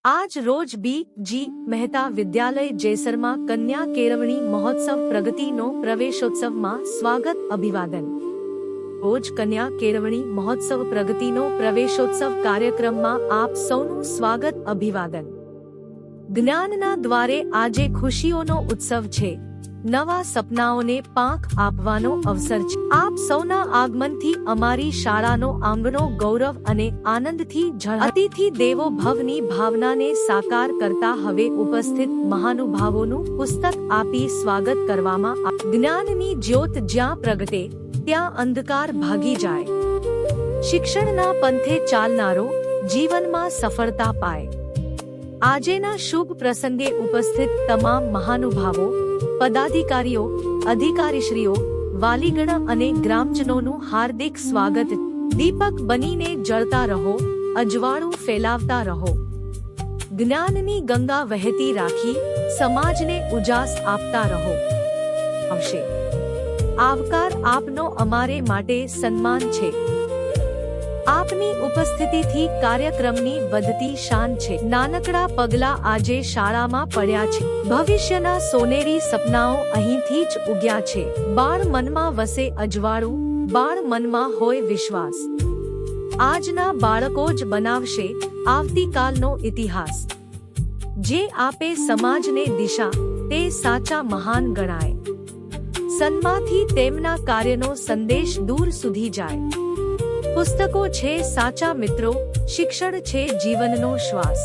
आज रोज बी.जी. મહેતા વિદ્યાલય જેસરમાં કન્યા કેળવણી મહોત્સવ પ્રગતિનો પ્રવેશોત્સવમાં સ્વાગત અભિવાદન. રોજ કન્યા કેળવણી મહોત્સવ પ્રગતિનો પ્રવેશોત્સવ કાર્યક્રમમાં આપ સૌનું સ્વાગત અભિવાદન. જ્ઞાનના દ્વારે આજે ખુશીઓનો ઉત્સવ છે. નવા સપનાઓને પાંખ આપવાનો અવસર છે. આપ સૌના આગમનથી અમારી શાળાનો આંગણો ગૌરવ અને આનંદથી અતિથિ દેવો ભવની ભાવનાને સાકાર કરતા હવે ઉપસ્થિત મહાનુભાવોનું પુસ્તક આપી સ્વાગત કરવામાં આવ્યું. જ્ઞાનની જ્યોત જ્યાં પ્રગટે ત્યાં અંધકાર ભાગી જાય. શિક્ષણના પંથે ચાલનારો જીવનમાં સફળતા પાય. આજેના શુભ પ્રસંગે ઉપસ્થિત તમામ મહાનુભાવો, પદાધિકારીઓ, અધિકારીશ્રીઓ, વાલીગણ અને ગ્રામજનોનું હાર્દિક સ્વાગત. દીપક બનીને જળતા રહો, અજવાળું ફેલાવતા રહો. જ્ઞાનની ગંગા વહેતી રાખી સમાજને ઉજાસ આપતા રહો. આવશે. આવકાર આપનો અમારે માટે સન્માન છે. આપની ઉપસ્થિતિથી કાર્યક્રમની વધતી શાન છે. નાનકડા પગલા આજે શાળામાં પડ્યા છે. ભવિષ્યના સોનેરી સપનાઓ અહીંથી જ ઉગ્યા છે. બાળ મનમાં વસે અજવાળું, બાળ મનમાં હોય વિશ્વાસ. આજના બાળકો જ બનાવશે આવતીકાલનો ઇતિહાસ. જે આપે સમાજને દિશા તે સાચા મહાન ગણાય. સન્માથી તેમના કાર્યનો સંદેશ દૂર સુધી જાય. પુસ્તકો છે સાચા મિત્રો, શિક્ષણ છે જીવનનો શ્વાસ.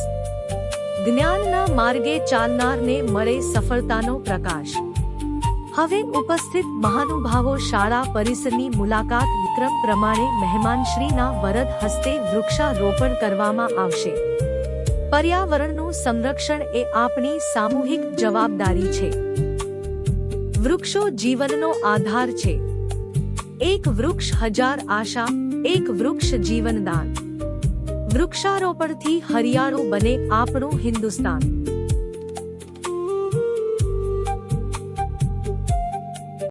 જ્ઞાનના માર્ગે ચાલનારને મળે સફળતાનો પ્રકાશ. હવે ઉપસ્થિત મહાનુભાવો શાળા પરિસરની મુલાકાત વિક્રમ પ્રમાણે મહેમાનશ્રીના વરદ હસ્તે વૃક્ષારોપણ કરવામાં આવશે. પર્યાવરણનું સંરક્ષણ એ આપણી સામૂહિક જવાબદારી છે. વૃક્ષો જીવનનો આધાર છે. એક વૃક્ષ હજાર આશા, એક વૃક્ષ જીવનદાન. વૃક્ષારોપણથી હરિયાળું બને આપણું હિન્દુસ્તાન.